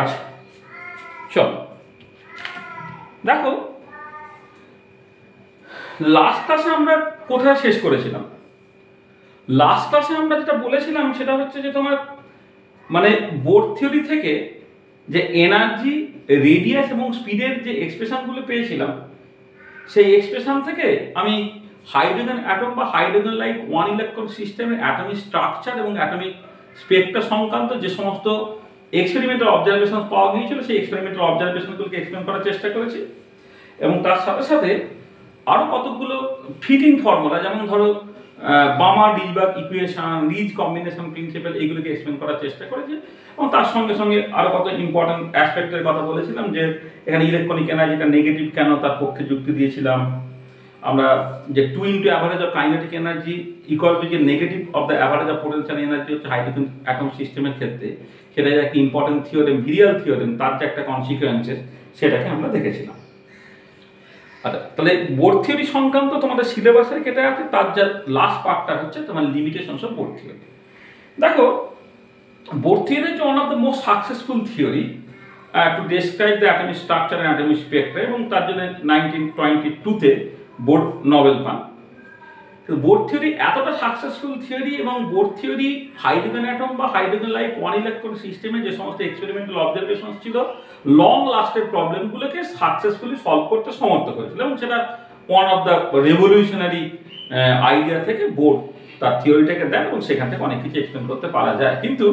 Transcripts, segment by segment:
আচ্ছা চলো দেখো, লাস্ট ক্লাসে আমরা কোথায় শেষ করেছিলাম? লাস্ট ক্লাসে আমরা যেটা বলেছিলাম সেটা হচ্ছে যে তোমার মানে বোর থিওরি থেকে যে এনার্জি, রেডিয়াস এবং স্পিডের যে এক্সপ্রেশনগুলো পেয়েছিলাম, সেই এক্সপ্রেশন থেকে আমি হাইড্রোজেন অ্যাটম বা হাইড্রোজেন লাইক ওয়ান ইলেকট্রন সিস্টেমের অ্যাটমিক স্ট্রাকচার এবং অ্যাটমিক স্পেক্ট্রা সংক্রান্ত যে সমস্ত এক্সপেরিমেন্টাল অবজারভেশন পাওয়া গিয়েছিল সেই এক্সপেরিমেন্টাল অবজারভেশনগুলোকে এক্সপ্লেন করার চেষ্টা করেছি। এবং তার সাথে সাথে আরও কতগুলো ফিটিং ফর্মুলা, যেমন ধরো বামার ডিজবার্গ ইকুয়েশন, রিজ কম্বিনেশন প্রিন্সিপাল, এইগুলোকে এক্সপ্লেন করার চেষ্টা করেছি। এবং তার সঙ্গে সঙ্গে আরও কত ইম্পর্টেন্ট অ্যাসপেক্টের কথা বলেছিলাম, যে এখানে ইলেকট্রনিক এনার্জিটা নেগেটিভ কেন, তার পক্ষে যুক্তি দিয়েছিলাম আমরা, যে 2 into average of kinetic energy equal to যে negative of the average of potential energy হচ্ছে হাইড্রোজেন অ্যাটম সিস্টেমের ক্ষেত্রে, সেটা যে একটা ইম্পর্টেন্ট থিওরেম, ভিরিয়াল থিওরেম, তার যে একটা কনসিকুয়েন্সেস সেটাকে আমরা দেখেছিলাম। আচ্ছা, তাহলে বোর থিওরি সংক্রান্ত তোমাদের সিলেবাসে কেটে আছে, তার যা লাস্ট পার্টটা হচ্ছে তোমার লিমিটেশনস অফ বোর থিওরি। দেখো, বোর থিওরি হচ্ছে one of the most successful theory to describe the atomic structure and atomic Spectra, এবং তার জন্য 1922-তে বোর নোবেল পান। বোর থিওরি এতটা সাকসেসফুল থিওরি, এবং বোর থিওরি হাইড্রোজেন অ্যাটম বা হাইড্রোজেন লাইক ওয়ান ইলেকট্রন সিস্টেমে যে সমস্ত এক্সপেরিমেন্টাল অবজারভেশন ছিল, লং লাস্টেড প্রবলেমগুলোকে সাকসেসফুলি সলভ করতে সমর্থ করেছিল, এবং সেটা one of the revolutionary idea থেকে বোর তার থিওরিটাকে দেন, এবং সেখান থেকে অনেক কিছু এক্সপ্লেন করতে পারা যায়। কিন্তু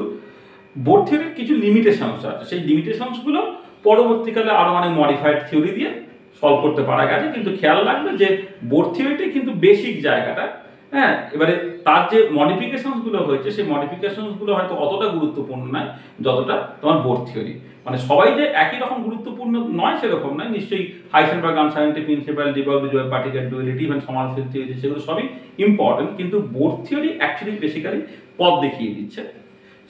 বোর থিওরির কিছু লিমিটেশনস আছে, সেই লিমিটেশনসগুলো পরবর্তীকালে আরও অনেক মডিফাইড থিওরি দিয়ে সলভ করতে পারা গেছে। কিন্তু খেয়াল রাখবে যে বোর থিওরিটাই কিন্তু বেসিক জায়গাটা, হ্যাঁ। এবারে তার যে মডিফিকেশনসগুলো হয়েছে, সেই মডিফিকেশনসগুলো হয়তো অতটা গুরুত্বপূর্ণ নয় যতটা তোমার বোর থিওরি। মানে সবাই যে একই রকম গুরুত্বপূর্ণ নয় সেরকম নয়, নিশ্চয়ই হাইসেনবার্গ আনসার্টেনিটি প্রিন্সিপাল, ডিবর্গ-জোয়েল particle duality, even Sommerfeld theory, সেগুলো সবই ইম্পর্টেন্ট। কিন্তু বোর থিওরি অ্যাকচুয়ালি বেসিক্যালি পথ দেখিয়ে দিচ্ছে।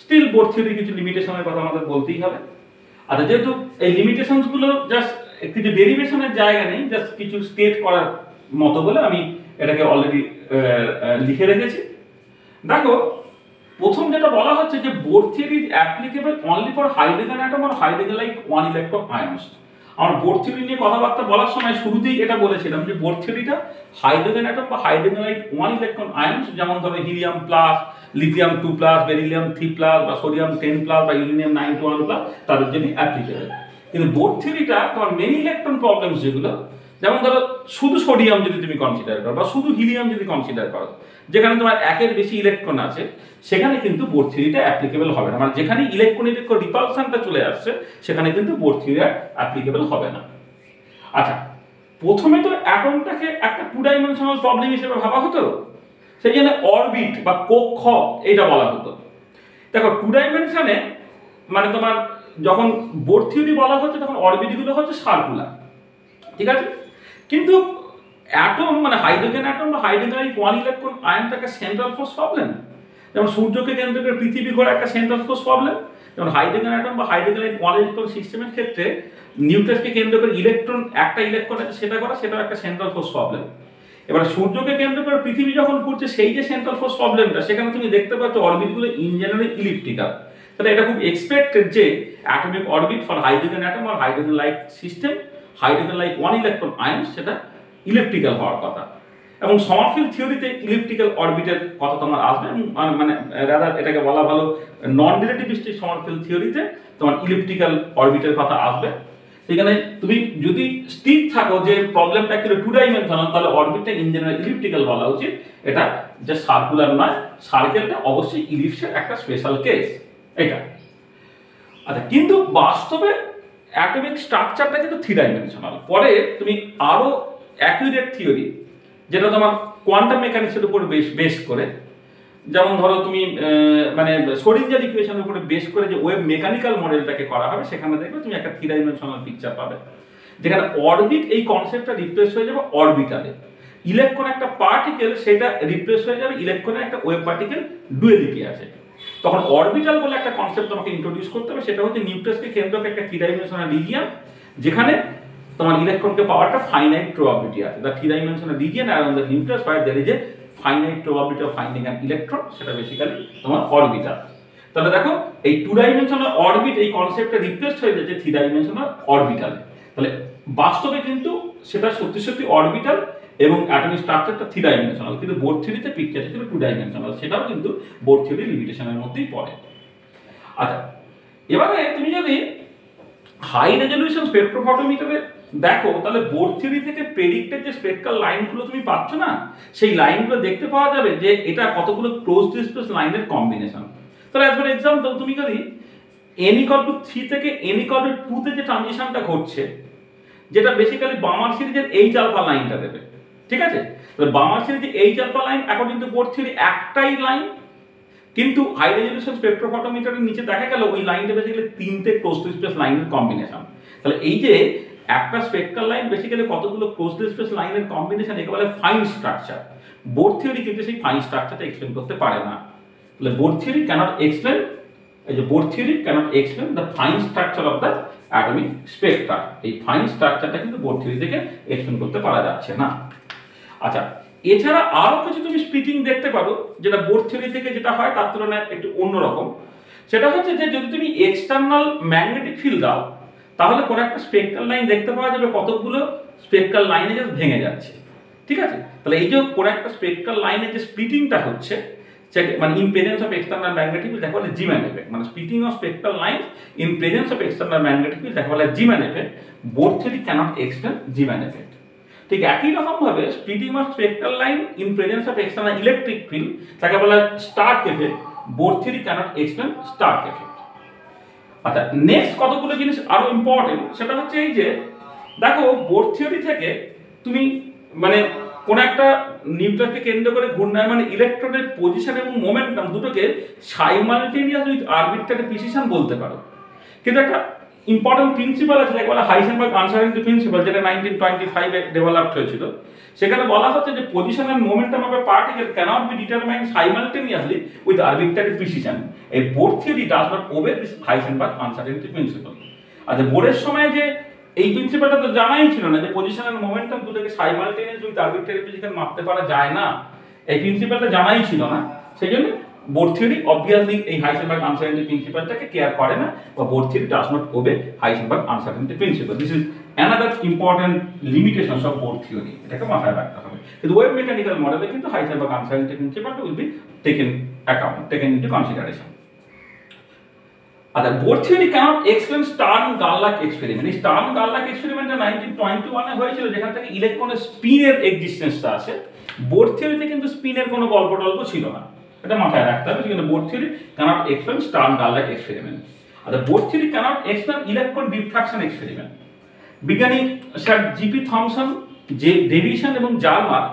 স্টিল বোর থিওরির কিছু লিমিটেশনের কথা আমাদের বলতেই হবে। আচ্ছা, যেহেতু এই লিমিটেশনসগুলো জাস্ট কিছু ডেরিভেশনের জায়গা নেই, জাস্ট কিছু স্টেট করার মতো বলে আমি এটাকে অলরেডি লিখে রেখেছি। দেখো, প্রথম যেটা বলা হচ্ছে যে Bohr theory is applicable only for hydrogen atom আর hydrogen like one electron ions. আমরা বোর থিওরি নিয়ে কথাবার্তা বলার সময় শুরুতেই এটা বলেছিলাম যে বোর থিওরিটা হাইড্রোজেন অ্যাটম বা hydrogen like one electron ions, যেমন ধরো হিলিয়াম প্লাস, লিথিয়াম 2+, বেরিলিয়াম 3+, বা সোডিয়াম 10+, বা ইউরেনিয়াম 9-1+, তাদের জন্য অ্যাপ্লিকেবল। কিন্তু বোর থিওরিটা তোমার মেনি ইলেকট্রন প্রবলেমস যেগুলো, যেমন ধরো শুধু সোডিয়াম যদি তুমি কনসিডার করো, বা শুধু হিলিয়াম যদি কনসিডার করো, যেখানে তোমার একের বেশি ইলেকট্রন আছে, সেখানে কিন্তু বোর থিওরিটা অ্যাপ্লিকেবল হবে না। মানে যেখানে ইলেকট্রন রিপালশনটা চলে আসছে, সেখানে কিন্তু বোর থিওরি অ্যাপ্লিকেবল হবে না। আচ্ছা, প্রথমে তো অ্যাটমটাকে একটা 2 ডাইমেনশনাল প্রবলেম হিসেবে ভাবা হতো, সেই জন্য অরবিট বা কক্ষ এটা বলা হতো। দেখো, 2 ডাইমেনশনে মানে তোমার যখন বোর থিওরি বলা হচ্ছে, তখন অরবিটগুলো হচ্ছে সার্কুলার, ঠিক আছে। কিন্তু অ্যাটম মানে হাইড্রোজেন অ্যাটম বা হাইড্রোজেন ওয়ান ইলেকট্রন আয়নটা একটা সেন্ট্রাল ফোর্স প্রবলেম, যেমন সূর্যকে কেন্দ্র করে পৃথিবী ঘোরা একটা সেন্ট্রাল ফোর্স প্রবলেম। যেমন হাইড্রোজেন অ্যাটম বা হাইড্রোজেন ওয়ান ইলেকট্রন সিস্টেমের ক্ষেত্রে নিউক্লিয়াসকে কেন্দ্র করে ইলেকট্রন, একটা ইলেকট্রন আছে সেটা করা, সেটাও একটা সেন্ট্রাল ফোর্স প্রবলেম। এবার সূর্যকে কেন্দ্র করে পৃথিবী যখন ঘুরছে, সেই যে সেন্ট্রাল ফোর্স প্রবলেমটা, সেখানে তুমি দেখতে পাচ্ছ অরবিটগুলো ইন জেনারেল ইলিপ্টিক্যাল। তাহলে এটা খুব এক্সপেক্টেড যে atomic orbit for hydrogen atom আর hydrogen like system, hydrogen like one electron ion, সেটা ইলিপ্টিক্যাল হওয়ার কথা। এবং সমারফিল্ড থিওরিতে ইলিপ্টিক্যাল অরবিটের কথা তোমার আসবে, মানে রাদার এটাকে বলা ভালো নন রিলেটিভিস্টিক সমারফিল্ড থিওরিতে তোমার ইলিপ্টিক্যাল অরবিটের কথা আসবে। সেখানে তুমি যদি স্থির থাকো যে প্রবলেমটা অ্যাকচুয়ালি 2 ডাইমেনশনাল, তাহলে অরবিটটা ইন জেনারেল ইলিপ্টিক্যাল বলা উচিত। এটা যে সার্কুলার নয়, সার্কেলটা অবশ্যই ইলিপসের একটা স্পেশাল কেস এটা। আচ্ছা, কিন্তু বাস্তবে অ্যাটমিক স্ট্রাকচারটা কিন্তু 3 ডাইমেনশনাল। পরে তুমি আরো অ্যাকুরেট থিওরি, যেটা তোমার কোয়ান্টাম মেকানিক্সের উপর বেস করে, যেমন ধরো তুমি মানে স্ক্রোডিঞ্জার ইকুয়েশনের উপরে বেস করে যে ওয়েভ মেকানিক্যাল মডেলটাকে করা হবে, সেখানে দেখবে তুমি একটা 3 ডাইমেনশনাল পিকচার পাবে, যেখানে অরবিট এই কনসেপ্টটা রিপ্লেস হয়ে যাবে অরবিটালে। ইলেকট্রন একটা পার্টিকেল, সেটা রিপ্লেস হয়ে যাবে ইলেকট্রনের একটা ওয়েভ পার্টিকেল ডুয়ালিটি আছে। তখন অরবিটাল বলে একটা কনসেপ্ট তোমাকে ইন্ট্রোডিউস করতে হবে, সেটা হচ্ছে নিউক্লিয়াসকে কেন্দ্র করে একটা 3 ডাইমেনশনাল রিজিয়ন, যেখানে তোমার ইলেকট্রনকে পাওয়ার একটা ফাইনাইট প্রবাবিলিটি আছে। The 3 dimensional region around the nucleus where there is a finite probability of finding an electron, সেটা বেসিক্যালি তোমার অরবিটাল। তাহলে দেখো এই 2 ডাইমেনশনাল অরবিট এই কনসেপ্টটা রিপ্লেস হয়ে যাচ্ছে 3 ডাইমেনশনাল অরবিটালে। তাহলে বাস্তবে কিন্তু সেটা সত্যি সত্যি অরবিটাল এবং অ্যাটমিক স্ট্রাকচারটা 3 ডাইমেনশনাল, কিন্তু বোর থিওরিতে পিকচারটা ছিল 2 ডাইমেনশনাল, সেটাও কিন্তু বোর থিওরি লিমিটেশনের মধ্যেই পড়ে। আচ্ছা, এবারে তুমি যদি হাই রেজলিউশন স্পেকট্রোফটোমিটারে দেখো, তাহলে বোর থিওরি থেকে প্রেডিক্টেড যে স্পেকট্রাল লাইনগুলো তুমি পাচ্ছ না, সেই লাইনগুলো দেখতে পাওয়া যাবে যে এটা কতগুলো ক্লোজড স্পেস লাইনের কম্বিনেশন। তাহলে অ্যাজ ফর এক্সাম্পল তুমি যদি n = 3 থেকে n = 2 তে যে ট্রানজিশনটা ঘটছে, যেটা বেসিক্যালি বামার সিরিজের এইচ আলফা লাইনটা দেবে, ঠিক আছে? তাহলে বামার সিরিজে H alpha line according to Bohr theory একটাই লাইন, কিন্তু হাই রেজলিউশন স্পেকট্রোফটোমিটারের নিচে দেখা গেল ওই লাইনটা বেসিক্যালি 3টে ক্লোজড স্পেস লাইনের কম্বিনেশন। তাহলে এই যে একটা স্পেকট্রাল লাইন বেসিক্যালি কতগুলো ক্লোজড স্পেস লাইনের কম্বিনেশন, একে বলে ফাইন স্ট্রাকচার। বোর থিওরি কিন্তু সেই ফাইন স্ট্রাকচারটা এক্সপ্লেন করতে পারে না। তাহলে বোর থিওরি ক্যানট এক্সপ্লেন, এই যে Bohr theory cannot explain the fine structure of the atomic spectrum. এই ফাইন স্ট্রাকচারটা কিন্তু বোর থিওরি থেকে এক্সপ্লেন করতে পারা যাচ্ছে না। আচ্ছা, এছাড়া আরো কিছু তুমি স্প্লিটিং দেখতে পারো, যেটা বোর থিওরি থেকে যেটা হয় তার তুলনায় একটু অন্যরকম। সেটা হচ্ছে যে যদি তুমি এক্সটার্নাল ম্যাগনেটিক ফিল্ড দাও, তাহলে কোনো একটা স্পেকট্রাল লাইন দেখতে পাওয়া যাবে কতগুলো স্পেকট্রাল লাইনে জাস্ট ভেঙে যাচ্ছে, ঠিক আছে? তাহলে এই যে কোনো একটা স্পেকট্রাল লাইনের যে স্প্লিটিংটা হচ্ছে, মানে in presence of external magnetic field, দেখা বলে জিম্যান এফেক্ট। মানে splitting of spectral line in presence of external magnetic field, দেখা বলে Zeeman effect. Bohr theory cannot explain Zeeman effect. ঠিক একই রকম ভাবে splitting of spectral line in presence of external electric field, তাকে বলা Stark effect. Bohr theory cannot explain Stark effect. আচ্ছা, next কতগুলো জিনিস আরো ইম্পর্টেন্ট, সেটা হচ্ছে এই যে দেখো বোর থিওরি থেকে তুমি মানে কোন একটা নিউক্লিয়াসকে কেন্দ্র করে ঘূর্ণায়মান ইলেকট্রনের পজিশন এবং মোমেন্টাম দুটোকে সাইমালটেনিয়াস উইথ আরবিট্রারি প্রিসিশন বলতে পারো। কিন্তু একটা ইম্পর্টেন্ট প্রিন্সিপাল আছে যাকে বলা হাইজেনবার্গ আনসার্টেনিটি প্রিন্সিপাল, যেটা 1925 এ ডেভেলপড হয়েছিল। সেখানে বলা হচ্ছে যে position and momentum of a particle cannot be determined simultaneously with arbitrary precision. এই Bohr theory does not obey this Heisenberg uncertainty principle. আচ্ছা, বোরের সময় যে এই প্রিন্সিপালটা তো জানাই ছিল না যে পজিশন এন্ড মোমেন্টাম দুটোকে সাইমালটেনিয়াস উইথ আরবিট্রারি প্রিসিশন মাপতে পারা যায় না, এই প্রিন্সিপালটা জানাই ছিল না। সেই জন্য বোর থিওরি অবভিয়াসলি এই হাইজেনবার্গ আনসার্টেনিটি প্রিন্সিপালটাকে কেয়ার করে না, বা Bohr theory does not obey Heisenberg uncertainty principle. This is another important limitations of Bohr theory, এটাকে মাথায় রাখতে হবে। কিন্তু ওয়েভ মেকানিক্যাল মডেলে কিন্তু হাইজেনবার্গ আনসার্টেনিটি প্রিন্সিপালটা will be taken into consideration. আচ্ছা, Bohr theory cannot explain Stern Gerlach experiment. এই স্টার্ন-গারলাক এক্সপেরিমেন্টটা 1921 এ হয়েছিল, যেখান থেকে ইলেকট্রনের স্পিনের এক্সিস্টেন্সটা আছে। বোর থিওরিতে কিন্তু স্পিনের কোনো গল্প টল্প ছিল না, এটা মাথায় রাখতে হবে। কিন্তু Bohr theory cannot explain Stern Gerlach experiment. আচ্ছা, Bohr theory cannot explain electron diffraction experiment. বিজ্ঞানী স্যার জিপি থমসন, যে ডেভিসন এবং জার্মার,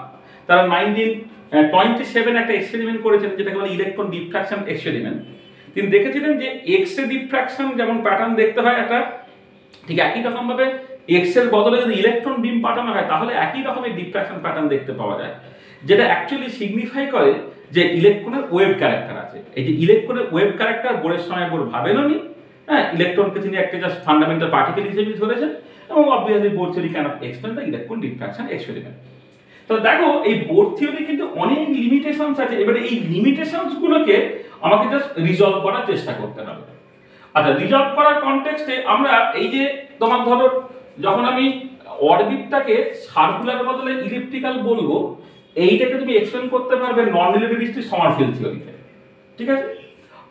তারা 1927 একটা এক্সপেরিমেন্ট করেছিলেন যেটাকে বলে ইলেকট্রন ডিফ্রাকশন এক্সপেরিমেন্ট। তিনি দেখেছিলেন যে এক্স রে ডিফ্রাকশন যেমন প্যাটার্ন দেখতে হয় একটা, ঠিক একই রকম ভাবে এক্স এর বদলে যদি ইলেকট্রন বিম পাঠানো হয় তাহলে একই রকমের ডিফ্রাকশন প্যাটার্ন দেখতে পাওয়া যায়, যেটা অ্যাকচুয়ালি সিগনিফাই করে যে ইলেকট্রনের ওয়েভ ক্যারেক্টার আছে। এই যে ইলেকট্রনের ওয়েভ ক্যারেক্টার বোরের সময় বোর ভাবেননি, হ্যাঁ, ইলেকট্রনকে তিনি একটা জাস্ট ফান্ডামেন্টাল পার্টিকেল হিসেবে ধরেছেন, এবং obviously Bohr theory cannot explain the electron diffraction experiment. তো দেখো এই বোর থিওরি কিন্তু অনেক লিমিটেশনস আছে। এবারে এই লিমিটেশনস গুলোকে আমাকে জাস্ট রিজলভ করার চেষ্টা করতে হবে। আচ্ছা, রিজলভ করার কনটেক্সটে আমরা এই যে তোমার ধরো যখন আমি অরবিটটাকে সার্কুলার বদলে ইলিপ্টিক্যাল বলবো, এইটাকে তুমি এক্সপ্লেন করতে পারবে নন রিলেটিভিস্টিক সমারফিল্ড থিওরিতে, ঠিক আছে?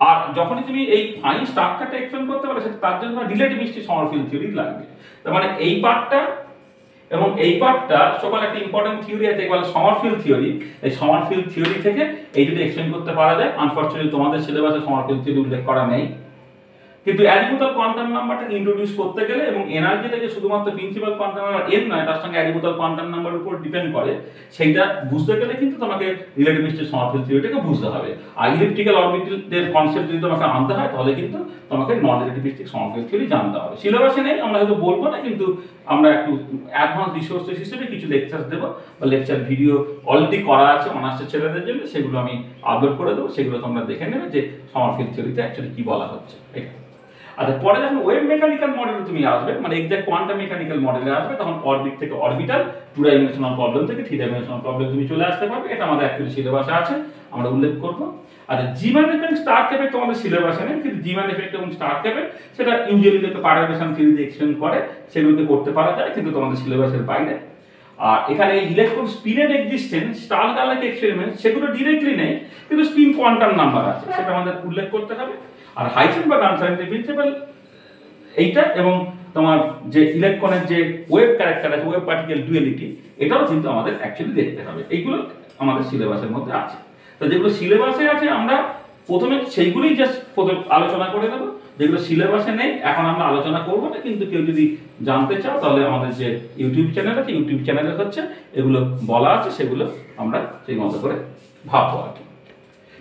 আর যখনই তুমি এই ফাইন স্ট্রাকচারটা এক্সপ্লেন করতে পারবে, তার জন্য রিলেটিভিস্টিক সমারফিল্ড থিওরি লাগবে। তার মানে এই পার্টটা এবং এই পার্টটা সকল একটা ইম্পর্টেন্ট থিওরি আছে, বলে সমারফিল্ড থিওরি। এই সমারফিল্ড থিওরি থেকে এই যদি এক্সপ্লেন করতে পারা যায়, আনফরচুনেটলি তোমাদের সিলেবাসে সমারফিল্ড থিওরি উল্লেখ করা নেই। কিন্তু অ্যাজিমুথাল কোয়ান্টাম নাম্বারটাকে ইন্ট্রোডিউস করতে গেলে এবং এনার্জিটাকে শুধুমাত্র প্রিন্সিপাল কোয়ান্টাম নাম্বার n নয়, তার সঙ্গে অ্যাজিমুথাল কোয়ান্টাম নাম্বারের উপর ডিপেন্ড করে, সেইটা বুঝতে গেলে কিন্তু তোমাকে রিলেটিভিস্টিক সমারফিল্ড থিওরিটাকে বুঝতে হবে। আর ইলিপ্টিক্যাল অরবিটালের কনসেপ্ট যদি তোমাকে আনতে হয়, তাহলে কিন্তু তোমাকে নন রিলেটিভিস্টিক সমারফিল্ড থিওরি জানতে হবে। সিলেবাসে নেই, আমরা হয়তো বলবো না, কিন্তু আমরা একটু অ্যাডভান্স রিসোর্সেস হিসেবে কিছু লেকচার দেবো, বা লেকচার ভিডিও অলরেডি করা আছে অনার্সের ছেলেদের জন্য, সেগুলো আমি আপলোড করে দেবো, সেগুলো তোমরা দেখে নেবে যে সমারফিল্ড থিওরিতে অ্যাকচুয়ালি কি বলা হচ্ছে। আচ্ছা, পরে যখন ওয়েভ মেকানিক্যাল মডেলে তুমি আসবে, মানে এক্সাক্ট কোয়ান্টাম মেকানিক্যাল মডেলে আসবে, তখন অরবিট থেকে অরবিটাল, 2 ডাইমেনশনাল প্রবলেম থেকে 3 ডাইমেনশনাল প্রবলেম তুমি চলে আসতে পারবে। এটা আমাদের অ্যাকচুয়ালি সিলেবাসে আছে, আমরা উল্লেখ করবো। আচ্ছা, জিমান এফেক্ট স্টার ক্যাপে তোমাদের সিলেবাসে নেই, কিন্তু জিমান এফেক্ট এবং স্টার ক্যাপে সেটা ইউজুয়ালি লোকে পারমিশন থিওরি এক্সপ্লেন করে, সেগুলোকে করতে পারা যায়, কিন্তু তোমাদের সিলেবাসের বাইরে। আর এখানে ইলেকট্রন স্পিনের এক্সিস্টেন্স, স্টার গালেক এক্সপেরিমেন্ট, সেগুলো ডিরেক্টলি নেই, কিন্তু স্পিন কোয়ান্টাম নাম্বার আছে, সেটা আমাদের উল্লেখ করতে হবে। আর হাইজেনবার্গ আনসার্টেনিটি প্রিন্সিপাল এইটা, এবং তোমার যে ইলেকট্রনের যে ওয়েভ ক্যারেক্টার আছে, ওয়েভ পার্টিকেল ডুয়ালিটি, এটাও কিন্তু আমাদের অ্যাকচুয়ালি দেখতে হবে। এইগুলো আমাদের সিলেবাসের মধ্যে আছে। তো যেগুলো সিলেবাসে আছে আমরা প্রথমে সেইগুলোই জাস্ট প্রথমে আলোচনা করে নেব, যেগুলো সিলেবাসে নেই এখন আমরা আলোচনা করবো না। কিন্তু কেউ যদি জানতে চাও তাহলে আমাদের যে ইউটিউব চ্যানেল আছে, ইউটিউব চ্যানেলে হচ্ছে এগুলো বলা আছে, সেগুলো আমরা সেই মতো করে ভাববো আর কি।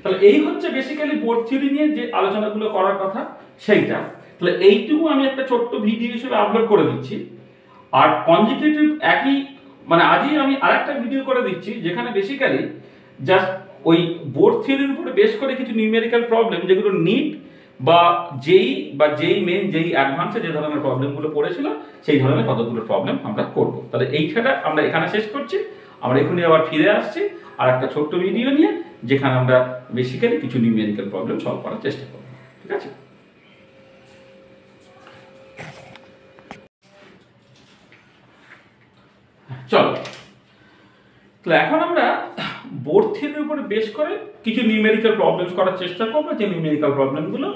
তাহলে এই হচ্ছে বেসিক্যালি বোর্ড থিওরি নিয়ে যে আলোচনাগুলো করার কথা সেইটা। তাহলে এইটুকু আমি একটা ছোট্ট ভিডিও হিসেবে আপলোড করে দিচ্ছি। আর কনজিকিউটিভ একই, মানে আজই আমি আরেকটা ভিডিও করে দিচ্ছি, যেখানে বেসিক্যালি জাস্ট ওই বোর্ড থিওরির উপরে বেশ করে কিছু নিউমেরিক্যাল প্রবলেম, যেগুলো নিট বা যেই মেন যেই অ্যাডভান্সে যে ধরনের প্রবলেমগুলো পড়েছিল, সেই ধরনের কতগুলো প্রবলেম আমরা করব। তাহলে এইটা আমরা এখানে শেষ করছি। আমরা এখনই আবার ফিরে আসছি আর একটা ছোট্ট ভিডিও নিয়ে, যেখানে আমরা বেসিক্যালি কিছু নিউমেরিক্যাল প্রবলেম সলভ করার চেষ্টা করব। ঠিক আছে? চলো, তাহলে এখন আমরা বোর্ড থিওরির উপরে বেশ করে কিছু নিউমেরিক্যাল প্রবলেমস করার চেষ্টা করবো, যে নিউমেরিক্যাল প্রবলেমগুলো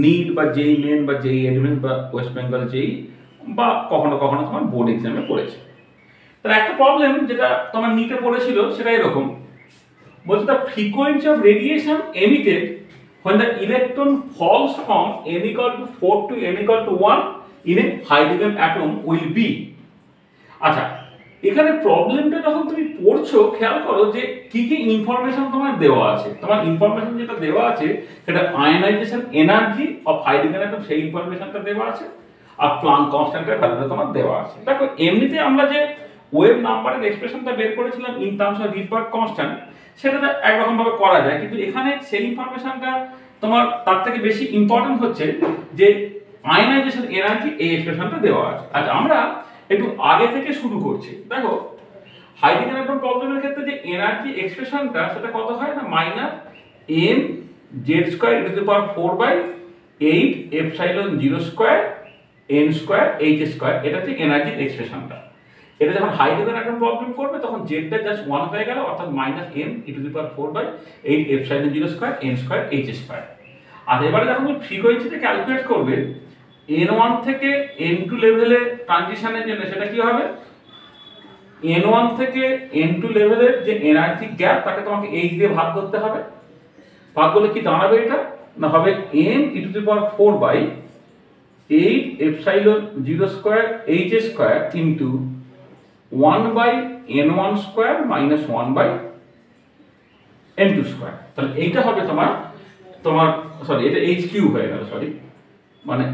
নিট বা যেই মেন বা যেই এডভেন্স বা ওয়েস্ট বেঙ্গল যেই বা কখনো কখনো তোমার বোর্ড এক্সামে পড়েছে। তাহলে একটা প্রবলেম যেটা তোমার নিটে পড়েছিল সেটা এরকম বলছে, the frequency of radiation emitted when the electron falls from n equal to 4 to n equal to 1 in a hydrogen atom will be। আচ্ছা, এখানে প্রবলেমটা যখন তুমি পড়ছো খেয়াল করো যে কি কি ইনফরমেশন তোমার দেওয়া আছে। তোমার ইনফরমেশন যেটা দেওয়া আছে সেটা ionisation energy of hydrogen atom, সেই ইনফরমেশনটা দেওয়া আছে, আর প্লাঙ্ক কনস্ট্যান্টের ভ্যালুটা তোমার দেওয়া আছে। দেখো, এমনিতে আমরা যে ওয়েভ নাম্বারের এক্সপ্রেশনটা বের করেছিলাম in terms of Rydberg constant, সেটা একরকম ভাবে করা যায়, কিন্তু এখানে সেই ইনফরমেশনটা তোমার তার থেকে বেশি ইম্পর্টেন্ট হচ্ছে যে আয়নাইজেশন এনার্জি, এই এক্সপ্রেশনটা দেওয়া আছে। আচ্ছা, আমরা একটু আগে থেকে শুরু করছি। দেখো, হাইড্রোজেন অ্যাটম প্রবলেমের ক্ষেত্রে যে এনার্জি এক্সপ্রেশনটা সেটা কত হয় না, minus m z square e to the power 4/8 epsilon 0 square n square h square, এটা হচ্ছে এনার্জির এক্সপ্রেশনটা। এটা যখন হাইড্রোজেন অ্যাটম প্রবলেম করবে তখন জেডটা জাস্ট 1 হয়ে গেল, অর্থাৎ minus m e to the power 4/8 epsilon 0 square n square h square. আর এবারে যখন তুমি ফ্রিকোয়েন্সিটা ক্যালকুলেট করবে n1 থেকে n2 লেভেলে ট্রানজিশনের জন্য, সেটা কি হবে, n1 থেকে n2 লেভেলের যে এনার্জি গ্যাপ তাকে তোমাকে h দিয়ে ভাগ করতে হবে। ভাগ করলে কি দাঁড়াবে, এটা না হবে m E to the power 4/8 epsilon 0 square h square into 1/n1 square minus 1/n2 square. তাহলে এইটা হবে তোমার সরি, এটা h কিউব হয়ে গেল, সরি, মানে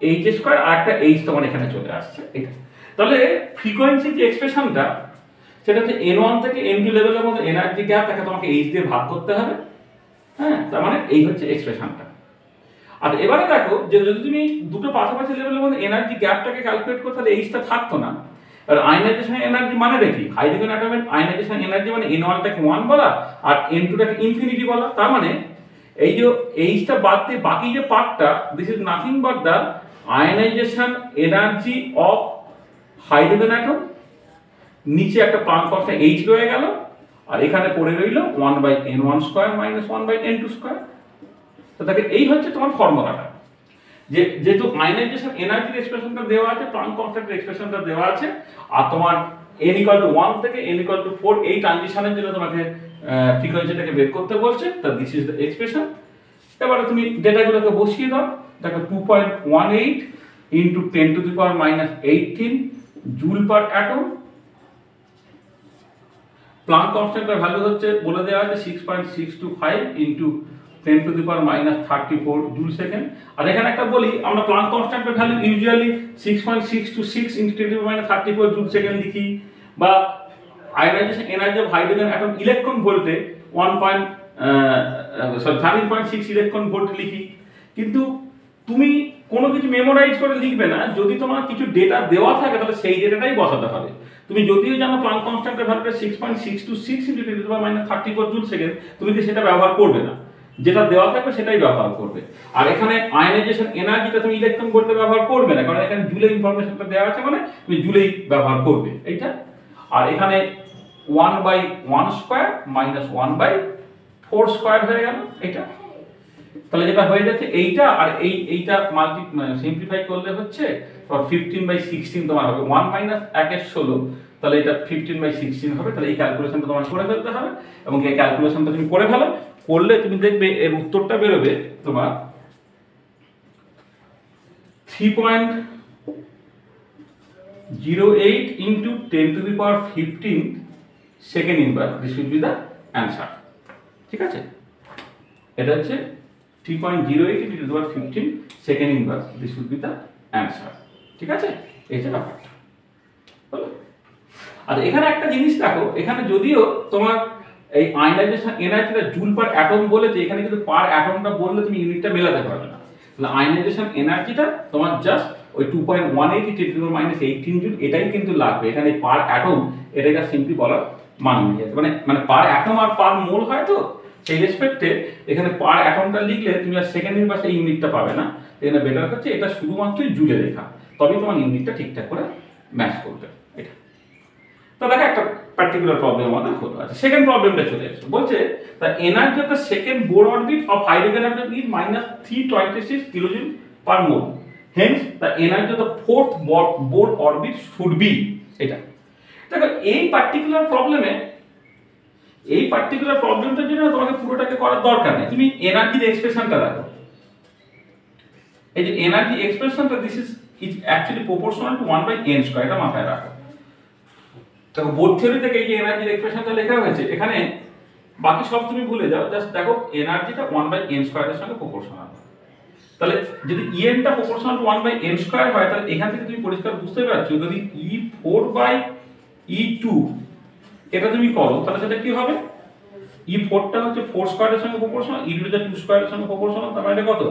এইচ স্কোয়ার আর একটা এইচ তোমার এখানে চলে আসছে এটা। তাহলে ফ্রিকোয়েন্সি যে এক্সপ্রেশনটা সেটা হচ্ছে n1 থেকে n2 লেভেলের মধ্যে এনার্জি গ্যাপ, তাকে তোমাকে এইচ দিয়ে ভাগ করতে হবে। হ্যাঁ, তার মানে এই হচ্ছে এক্সপ্রেশনটা। আর এবারে দেখো যে যদি তুমি দুটো পাশাপাশি লেভেলের মধ্যে এনার্জি গ্যাপটাকে ক্যালকুলেট করতে, তাহলে এইচটা থাকতো না। আর আয়নাইজেশন এনার্জি মানে দেখি, হাইড্রোজেন অ্যাটমের আয়নাইজেশন এনার্জি মানে n1টাকে 1 বলা আর n2টাকে ইনফিনিটি বলা। তার মানে এই যে এইচটা বাদ দিয়ে বাকি যে পার্টটা, this is nothing but the ionisation energy of hydrogen atom, নিচে একটা প্লাঙ্ক কনস্ট্যান্ট h রয়ে গেল, আর এখানে পড়ে রইল 1/n1 square minus 1/n2 square. তো দেখো, এই হচ্ছে তোমার ফর্মুলাটা, যে যেহেতু আয়নাইজেশন এনার্জির এক্সপ্রেশনটা দেওয়া আছে, প্লাঙ্ক কনস্ট্যান্টের এক্সপ্রেশনটা দেওয়া আছে, আর তোমার n = 1 থেকে n = 4 এই ট্রানজিশনের জন্য তোমাকে ফ্রিকোয়েন্সিটাকে বের করতে বলছে। তা দিস ইজ দ্য এক্সপ্রেশন। এবারে তুমি ডেটাগুলোকে বসিয়ে দাও। দেখো 2.18 into 10 to the power -18 joule per atom. Planck কনস্ট্যান্টের ভ্যালু হচ্ছে বলে দেওয়া আছে 6.625 into 10 to the power -34 joule second. আর এখানে একটা বলি, আমরা প্লাঙ্ক কনস্ট্যান্টের value usually 6.626 into 10 to the power -34 joule second লিখি, বা ionisation energy of hydrogen atom electron ভোল্টে 13.6 ইলেকট্রন ভোল্ট লিখি। কিন্তু তুমি কোনো কিছু মেমোরাইজ করে লিখবে না, যদি তোমার কিছু ডেটা দেওয়া থাকে তাহলে সেই ডেটাটাই বসাতে হবে। তুমি যদিও জানো প্লাঙ্ক কনস্ট্যান্টের ভ্যালুটা 6.626 × 10⁻³ জুল সেকেন্ড, তুমি কি সেটা ব্যবহার করবে না, যেটা দেওয়া থাকবে সেটাই ব্যবহার করবে। আর এখানে আয়নাইজেশন এনার্জিটা তুমি ইলেকট্রন ভোল্টে ব্যবহার করবে না, কারণ এখানে জুলে ইনফরমেশনটা দেওয়া আছে, মানে তুমি জুলেই ব্যবহার করবে এইটা। আর এখানে 1/1² - 1/4² হয়ে গেল এইটা। তাহলে যেটা হয়ে যাচ্ছে এইটা আর এইটা সিম্পলিফাই করলে হচ্ছে 15/16 তোমার হবে, 1 - 1/16, তাহলে এটা 15/16 হবে। তাহলে এই ক্যালকুলেশনটা তোমার করে ফেলতে হবে, এবং এই ক্যালকুলেশনটা তুমি করে ফেলো, করলে তুমি দেখবে এর উত্তরটা বেরোবে তোমার 3.08 × 10⁻15 second inverse. This will be the answer. ঠিক আছে, এটা হচ্ছে 3.08 × 10⁻15 second inverse. This will be the answer. ঠিক আছে, এই যে ব্যাপারটা হলো। আর এখানে একটা জিনিস দেখো, এখানে যদিও তোমার এই আয়নাইজেশন এনার্জিটা জুল পার অ্যাটম বলেছে, এখানে কিন্তু পার অ্যাটমটা বললে তুমি ইউনিটটা মেলাতে পারবে না। তাহলে আয়নাইজেশন এনার্জিটা তোমার জাস্ট ওই 2.18 × 10⁻18 জুল, এটাই কিন্তু লাগবে। এখানে পার অ্যাটম এটাকে সিম্পলি বলার মানে নেই, মানে পার অ্যাটম আর পার মোল হয়, তো সেই রেসপেক্টে এখানে পার অ্যাটমটা লিখলে তুমি আর সেকেন্ড ইনভার্সে ইউনিটটা পাবে না। এখানে বেটার হচ্ছে এটা শুধুমাত্রই জুলে লেখা, তবেই তোমার ইউনিটটা ঠিকঠাক করে ম্যাচ করবে এটা। তো দেখো একটা পার্টিকুলার প্রবলেম আমাদের হলো। আচ্ছা, সেকেন্ড প্রবলেমটা চলে আসছে, বলছে the energy of the second Bohr orbit of hydrogen atom is -326 kJ/mol, hence the energy of the fourth Bohr orbit should be. এটা দেখো, এই পার্টিকুলার প্রবলেমটার জন্য তোমাকে পুরোটাকে করার দরকার নেই, তুমি এনার্জির এক্সপ্রেশনটা দেখো। এই যে এনার্জি এক্সপ্রেশনটা, this is actually proportional to 1/n², এটা মাথায় রাখো। দেখো, বোর থিওরি থেকে এই যে এনার্জির এক্সপ্রেশনটা লেখা হয়েছে, এখানে বাকি সব তুমি ভুলে যাও, জাস্ট দেখো এনার্জিটা 1/n² এর সঙ্গে প্রপোর্শনাল। তাহলে যদি ইএনটা প্রপোর্শনাল টু 1/n² হয়, তাহলে এখান থেকে তুমি পরিষ্কার বুঝতে পারছো, যদি E4/E2 এটা তুমি করো, তাহলে সেটা কি হবে, E4টা হচ্ছে 4² এর সঙ্গে প্রপোর্শনাল, E2টা 2² এর সঙ্গে প্রপোর্শনাল, তার মানে কত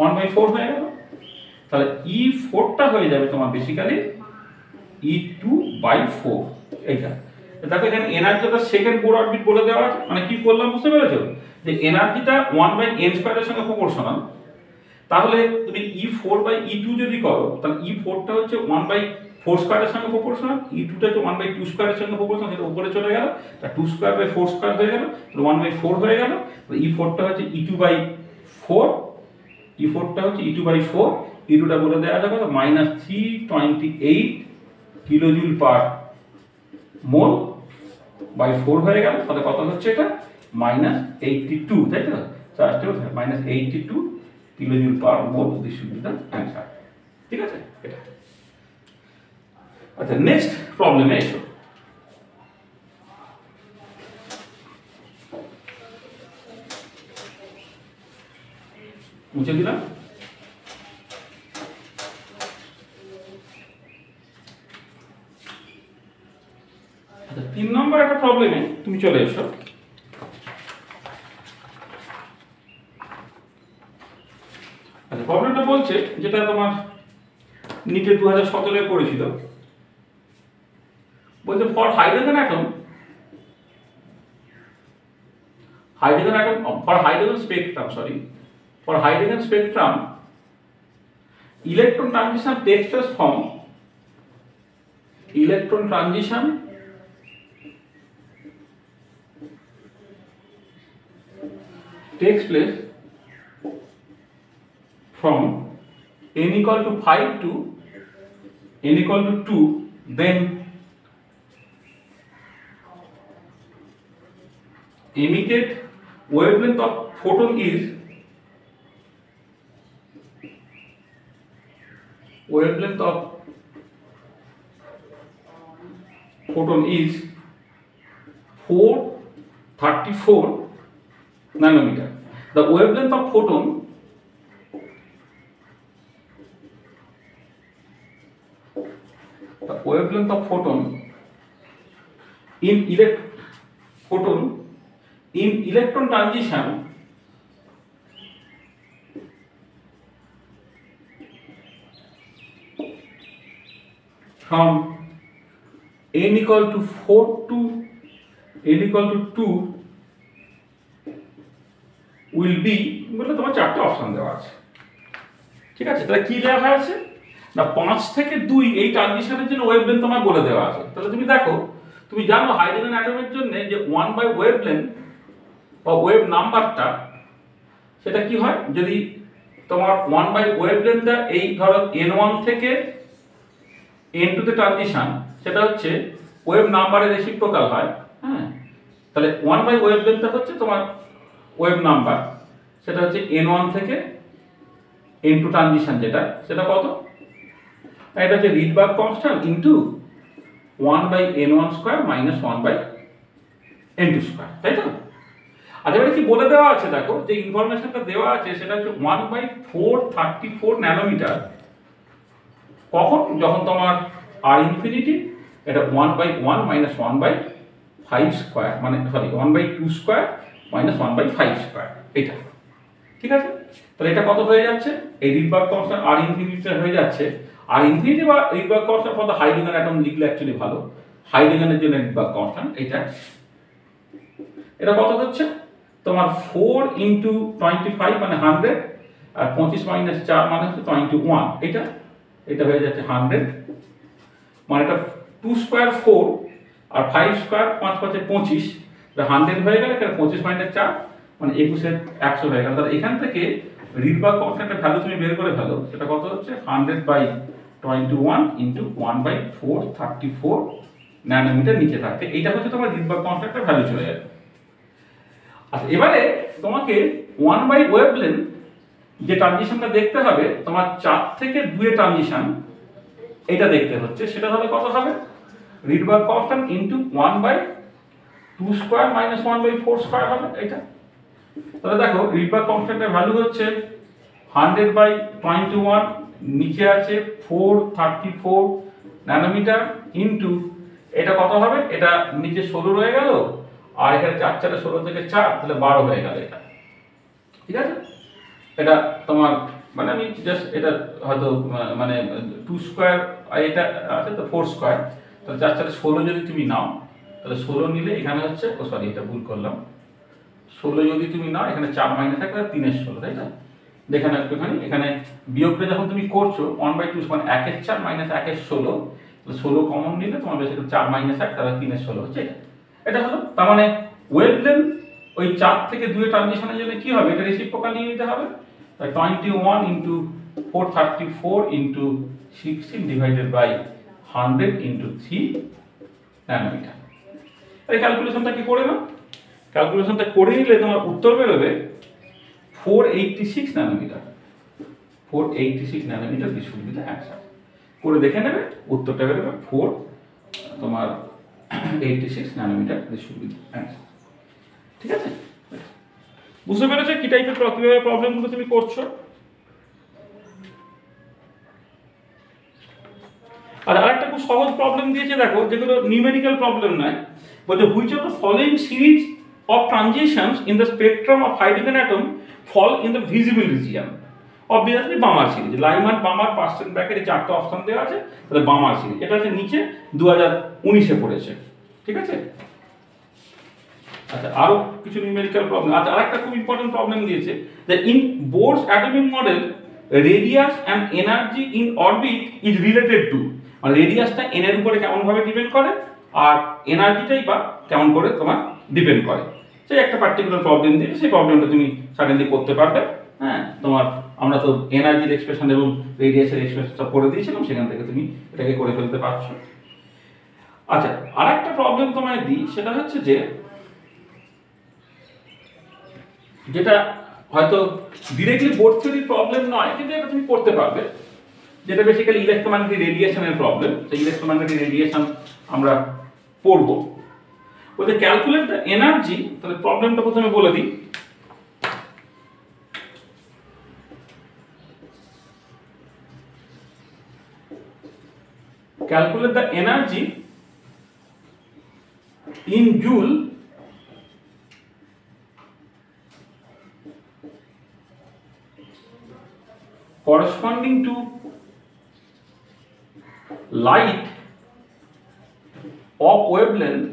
1/4 হয়ে গেল। তাহলে E4টা হয়ে যাবে তোমার বেসিক্যালি E2/4। এইটা দেখো, এখানে energy of the second Bohr orbit বলে দেওয়া আছে, মানে কি করলাম বুঝতে পেরেছো, যে এনার্জিটা 1/n² এর সঙ্গে প্রপোর্শনাল। তাহলে তুমি E4/E2 যদি করো, তাহলে E4টা হচ্ছে 1/4² এর সঙ্গে প্রপোর্শনাল, E2টা হচ্ছে 1/2² এর সঙ্গে প্রপোর্শনাল, সেটা উপরে চলে গেল, তা 2²/4² হয়ে গেল, 1/4 হয়ে গেল। তো E4টা হচ্ছে E2/4, E4টা হচ্ছে E2/4, E2টা বলে দেওয়া যাবে -328 kJ/mol/4 হয়ে গেল। তাহলে কত হচ্ছে এটা, -82, তাই তো, -82 kJ/mol। This should be the answer. ঠিক আছে, এটা। আচ্ছা, নেক্সট প্রবলেমে এসো। মুছে দিলাম। আচ্ছা, 3 নম্বর একটা প্রবলেমে তুমি চলে এসো। আচ্ছা, প্রবলেমটা বলছে, যেটা তোমার নিটে 2017 পড়েছিল, বলছে for hydrogen atom for hydrogen spectrum electron transition takes place from n = 5 to n = 2, then emitted wavelength of photon is 434 nanometer. The wavelength of photon in electron transition from n equal to 4 to n equal to 2 will be বলে তোমার চারটে option দেওয়া আছে। ঠিক আছে, তাহলে কি লেখা আছে না 5 থেকে 2 এই ট্রানজিশনের জন্য ওয়েভলেন্থ তোমার বলে দেওয়া আছে। তাহলে তুমি দেখো, তুমি জানো হাইড্রোজেন অ্যাটমের জন্য যে 1/ওয়েভলেন্থ বা ওয়েভ নাম্বারটা সেটা কি হয়, যদি তোমার 1/ওয়েভলেন্থটা এই ধরো n1 থেকে n2 তে ট্রানজিশন, সেটা হচ্ছে ওয়েভ নাম্বারের রেসিপ্রোকাল হয়। হ্যাঁ, তাহলে 1/ওয়েভলেন্থটা হচ্ছে তোমার ওয়েভ নাম্বার, সেটা হচ্ছে n1 থেকে n2 ট্রানজিশন যেটা, সেটা কত, এটা হচ্ছে Rydberg constant into 1/n1 square minus 1/n2 square, তাই তো? আর এবারে কি বলে দেওয়া আছে দেখো, যে ইনফরমেশনটা দেওয়া আছে সেটা হচ্ছে 1/434 ন্যানোমিটার। কখন? যখন তোমার r ইনফিনিটি এটা 1/1 মাইনাস 1/5 স্কয়ার, মানে সরি 1/2 স্কয়ার মাইনাস 1/5 স্কয়ার, এটা ঠিক আছে। তাহলে এটা কত হয়ে যাচ্ছে, এই রিডবার্গ কনস্ট্যান্ট r ইনফিনিটি হয়ে যাচ্ছে। আর ইনফিনিটি বা Rydberg constant for the hydrogen atom লিখলে অ্যাকচুয়ালি ভালো, হাইড্রোজেনের জন্য রিডবার্গ কনস্ট্যান্ট এটা কত হচ্ছে তোমার 4 ইনটু 25 মানে 100, আর 25 মাইনাস 4 মানে হচ্ছে 21, এটা হয়ে যাচ্ছে 100, মানে এটা 2 স্কয়ার 4 আর 5 স্কয়ার 5 5 25, এটা 100 হয়ে গেল। এখানে 25 মাইনাস 4 মানে 21 এর 100 হয়ে গেল। তাহলে এখান থেকে রিডবার্গ কনস্ট্যান্টের ভ্যালু তুমি বের করে ফেলো, সেটা কত হচ্ছে 100/21 ইনটু 1/434 ন্যানোমিটার নিচে থাকে। এইটা হচ্ছে তোমার রিডবার্গ কনস্ট্যান্টের ভ্যালু চলে যাবে। আচ্ছা, এবারে তোমাকে 1/ওয়েভলেন্থ যে ট্রানজিশনটা দেখতে হবে তোমার 4 থেকে 2 এর ট্রানজিশন, এটা দেখতে হচ্ছে, সেটা তাহলে কত হবে, Rydberg constant into 1/2 square minus 1/4 square হবে এটা। তাহলে দেখো রিডবার্গ কনস্ট্যান্টের ভ্যালু হচ্ছে 100/21, নিচে আছে 434 ন্যানোমিটার ইনটু এটা কত হবে, এটা নিচে 16 রয়ে গেল, আর এখানে 4 4 16 থেকে 4 তাহলে 12 হয়ে গেল এটা। ঠিক আছে, এটা তোমার মানে আমি জাস্ট এটা হয়তো মানে 2 স্কয়ার আর এটা আছে তো 4 স্কয়ার, তাহলে 4 4 16 যদি তুমি নাও, তাহলে 16 নিলে এখানে হচ্ছে, ও সরি এটা ভুল করলাম, 16 যদি তুমি নাও এখানে 4 মাইনাস থাকে 3 এর 16, তাই না? দেখে নাও একটুখানি, এখানে বিয়োগটা যখন তুমি করছো 1/2 মানে 1 এর 4 মাইনাস 1 এর 16, তাহলে 16 কমন নিলে তোমার বেশি 4 মাইনাস 1 তাহলে 3 এর 16 হচ্ছে এটা হলো। তার মানে ওয়েভলেন্থ ওই 4 থেকে 2 এর ট্রানজিশনের জন্য কি হবে, এটা রেসিপ্রোকাল নিয়ে নিতে হবে। তাই 21 into 434 into 16 divided by 100 into 3 nanometre. এই ক্যালকুলেশনটা কি করে নাও, ক্যালকুলেশনটা করে নিলে তোমার উত্তর বেরোবে 486 nanometre. 486 nanometre this will be the answer. করে দেখে নেবে, উত্তরটা বেরোবে 4 তোমার 86 nanometre this will be the answer. ঠিক আছে, বুঝতে পেরেছো কি টাইপের কিভাবে প্রবলেমগুলো তুমি করছো? আর আরেকটা খুব সহজ প্রবলেম দিয়েছে দেখো, যেগুলো নিউমেরিক্যাল প্রবলেম নয়, বলতে which of the following series of transitions in the spectrum of hydrogen atom fall in the visible region? Obviously Balmer series, Lyman Balmer পার্সেন্ট ব্র্যাকেট এই চারটা অপশন দেওয়া আছে, তাহলে বামার সিরিজ এটা হচ্ছে নিচে 2019-এ পড়েছে। ঠিক আছে, আচ্ছা আরো কিছু নিউমেরিক্যাল প্রবলেম। আচ্ছা আরেকটা খুব ইম্পর্টেন্ট প্রবলেম দিয়েছে যে in Bohr's atomic model radius and energy in orbit is related to, মানে রেডিয়াসটা এন এর উপরে কেমন ভাবে ডিপেন্ড করে আর এনার্জিটাই বা কেমন করে তোমার ডিপেন্ড করে, সেই একটা পার্টিকুলার প্রবলেম দিয়ে সেই প্রবলেমটা তুমি সাডেনলি করতে পারবে। হ্যাঁ, তোমার আমরা তো এনার্জির এক্সপ্রেশন এবং রেডিয়াসের এক্সপ্রেশন সব করে দিয়েছিলাম, সেখান থেকে তুমি এটাকে করে ফেলতে পারছো। আচ্ছা আরেকটা প্রবলেম তোমায় দিই, সেটা হচ্ছে যে যেটা হয়তো ডিরেক্টলি বোর্ড থিওরির প্রবলেম নয়, কিন্তু এটা তুমি করতে পারবে, যেটা বেসিক্যালি ইলেকট্রোম্যাগনেটিক রেডিয়েশনের প্রবলেম। সেই ইলেকট্রোম্যাগনেটিক রেডিয়েশন আমরা পড়বো। বলতে ক্যালকুলেট দ্য এনার্জি, তাহলে প্রবলেমটা প্রথমে বলে দিই। Calculate the energy in joule corresponding to light of wavelength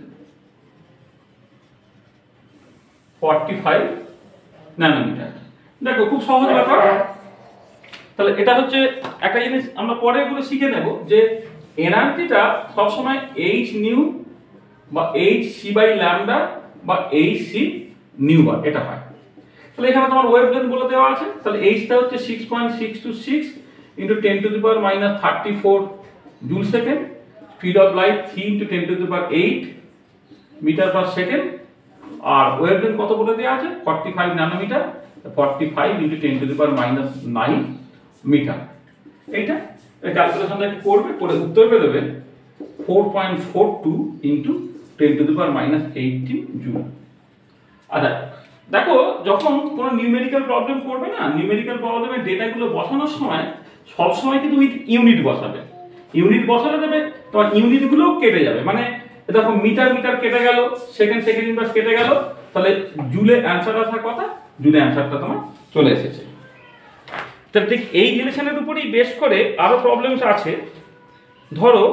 45 nanometre. দেখো খুব সহজ ব্যাপার। তাহলে এটা হচ্ছে একটা জিনিস আমরা পরে এগুলো শিখে নেব যে এনার্জিটা সবসময় এইচ নিউ বা এইচ সি বাই ল্যামডা বা এইচ সি নিউ বার এটা হয়। তাহলে এখানে তোমার ওয়েভলেন্থ বলে দেওয়া আছে। তাহলে এইচটা হচ্ছে 6.626 into 10 to the power minus 34 joule second, speed of light 3 into 10 to the power 8 metre per second, আর ওয়েভলেন্থ কত বলে দেওয়া আছে 45 nanometre, 45 into 10 to the power minus 9 metre. এইটা ক্যালকুলেশনটা একটু করবে, করে উত্তর বেরোবে 4.42 into 10 to the power minus 18 joule. আচ্ছা দেখো যখন কোনো নিউমেরিক্যাল প্রবলেম করবে না, নিউমেরিক্যাল প্রবলেমের ডেটাগুলো বসানোর সময় সবসময় কিন্তু উইথ ইউনিট বসাবে। ইউনিট বসালে দেবে তোমার ইউনিটগুলোও কেটে যাবে, মানে দেখো মিটার মিটার কেটে গেল, সেকেন্ড সেকেন্ড ইনভার্স কেটে গেল, তাহলে জুলে অ্যান্সার আসার কথা, জুলে অ্যান্সারটা তোমার চলে এসেছে। তাহলে ঠিক এই রিলেশনের উপরেই বেস করে আরো প্রবলেমস আছে। ধরো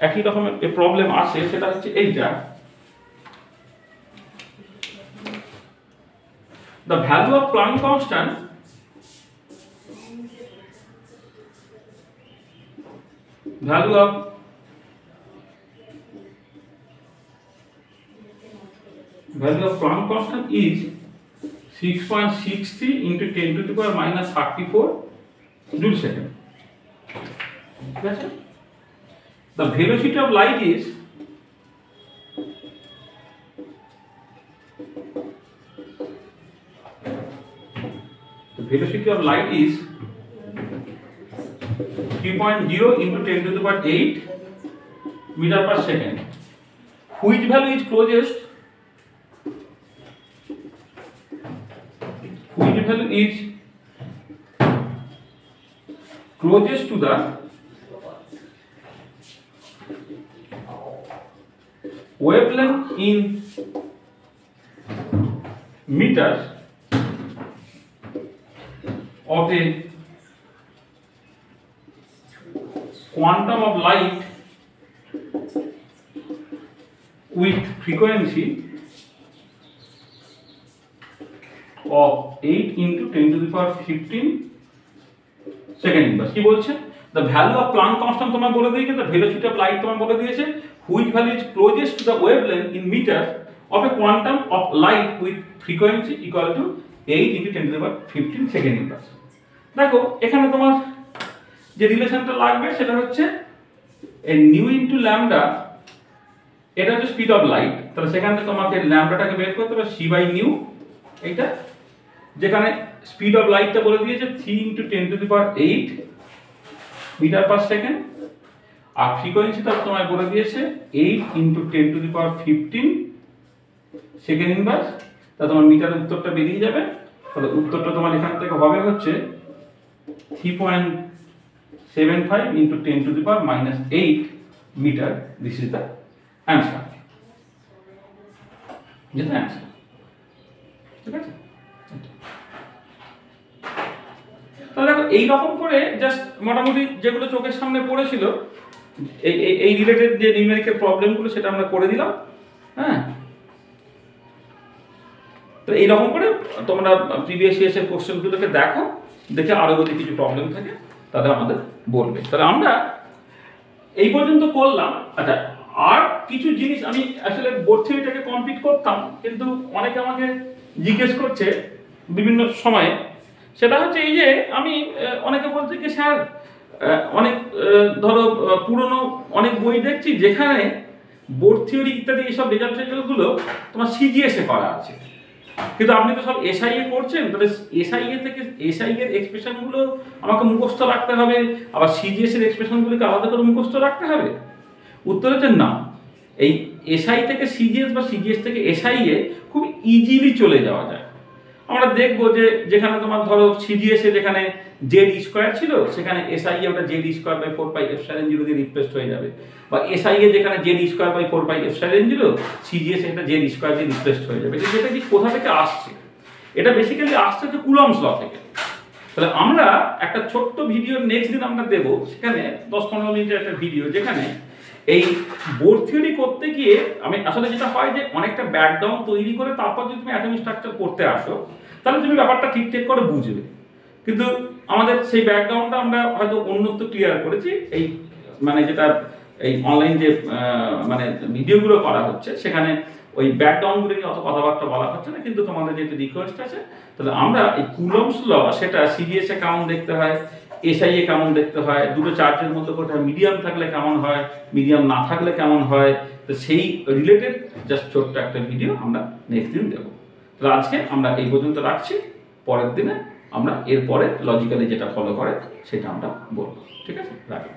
একই রকমের প্রবলেম আছে, সেটা হচ্ছে এইটা, the value of Planck constant is 6.63 into 10 to the power minus 34 joule second. That's it. The velocity of light is (3.0 into 10 to the power 8 meter per second). Which value is closest? Which value is closest to the wavelength in meters of a quantum of light with frequency of 8 into 10 to the power 15 second inverse। কি বলছে? The value of Planck constant তোমার বলে দিয়েছে, the velocity of light তোমার বলে দিয়েছে, which value is closest to the wavelength in meters of a quantum of light with frequency equal to 8 into 10 to the power 15 second inverse। দেখো এখানে তোমার যে রিলেশনটা লাগবে সেটা হচ্ছে এই নিউ ইনটু ল্যামডা, এটা হচ্ছে স্পিড অফ লাইট, তাহলে সেখানে তোমাকে ল্যামডাটাকে বের করতে হবে সি বাই নিউ, এইটা যেখানে স্পিড অফ লাইটটা বলে দিয়েছে 3 into 10 to the power 8 metre per second, আর ফ্রিকোয়েন্সিটা তোমায় বলে দিয়েছে 8 into 10 to the power 15 second inverse. তা তোমার মিটারের উত্তরটা বেরিয়ে যাবে। তাহলে উত্তরটা তোমার এখান থেকে হবে হচ্ছে 3.75 into 10 to the power minus 8 meter. This is the answer. This is the answer. ঠিক আছে? তাহলে দেখো এইরকম করে জাস্ট মোটামুটি যেগুলো চোখের সামনে পড়েছিল এই রিলেটেড যে নিউমেরিক্যাল প্রবলেমগুলো সেটা আমরা করে দিলাম। হ্যাঁ, তো এইরকম করে তোমরা প্রিভিয়াস ইয়ার্সের কোশ্চেনগুলোকে দেখো, দেখে আরো যদি কিছু প্রবলেম থাকে তাহলে আমাদের বলবে। তাহলে আমরা এই পর্যন্ত করলাম। আচ্ছা, আর কিছু জিনিস আমি আসলে বোর্ড থিওরিটাকে কমপ্লিট করতাম, কিন্তু অনেকে আমাকে জিজ্ঞেস করছে বিভিন্ন সময়ে, সেটা হচ্ছে এই যে আমি অনেকে বলছে কি স্যার অনেক ধরো পুরনো অনেক বই দেখছি যেখানে বোর্ড থিওরি ইত্যাদি এইসব রেজাল্ট টেজাল্টগুলো তোমার সিজিএসে করা আছে, কিন্তু আপনি তো সব এসআইএ করছেন, তাহলে এসআইএ থেকে এসআই এর এক্সপ্রেশনগুলো আমাকে মুখস্থ রাখতে হবে, আবার সিজিএস এর এক্সপ্রেশনগুলোকে আলাদা করে মুখস্থ রাখতে হবে? উত্তর হচ্ছে না। এই এসআই থেকে সিজিএস বা সিজিএস থেকে এসআইএ খুব ইজিলি চলে যাওয়া যায়। আমরা দেখবো যে যেখানে তোমার ধরো সিজিএস এ যেখানে জেড স্কোয়ার ছিল সেখানে এসআইএ ওটা জেড স্কোয়ার বাই 4πε0 দিয়ে রিপ্লেসড হয়ে যাবে, বা এসআইএ যেখানে জেড স্কোয়ার বাই 4πε0 সিজিএস এটা জেড স্কোয়ার দিয়ে রিপ্লেসড হয়ে যাবে। যেটা কি কোথা থেকে আসছে? এটা বেসিক্যালি আসছে হচ্ছে কুলম্বস ল থেকে। তাহলে আমরা একটা ছোট্ট ভিডিও নেক্সট দিন আমরা দেবো, সেখানে 10-15 মিনিটের একটা ভিডিও, যেখানে এই বোর্ড থিওরি করতে গিয়ে আমি আসলে যেটা হয় যে অনেকটা ব্যাকগ্রাউন্ড তৈরি করে তারপর যদি তুমি অ্যাটমিক স্ট্রাকচার করতে আসো, তাহলে তুমি ব্যাপারটা ঠিকঠাক করে বুঝবে। কিন্তু আমাদের সেই ব্যাকগ্রাউন্ডটা আমরা হয়তো অন্যত্র ক্লিয়ার করেছি, এই মানে যেটা এই অনলাইন যে মানে ভিডিওগুলো করা হচ্ছে সেখানে ওই ব্যাকগ্রাউন্ডগুলো নিয়ে অত কথাবার্তা বলা হচ্ছে না। কিন্তু তোমাদের যেহেতু রিকোয়েস্ট আছে, তাহলে আমরা এই কুলম্বস ল সেটা সিরিয়াস এ কেমন দেখতে হয়, এসআই এ কেমন দেখতে হয়, দুটো চার্জের মধ্যে কোথায় মিডিয়াম থাকলে কেমন হয়, মিডিয়াম না থাকলে কেমন হয়, তো সেই রিলেটেড জাস্ট ছোট্ট একটা ভিডিও আমরা নেক্সট দিন দেবো। তো আজকে আমরা এই পর্যন্ত রাখছি, পরের দিনে আমরা এরপরে লজিক্যালি যেটা ফলো করে সেটা আমরা বলবো। ঠিক আছে, রাখি।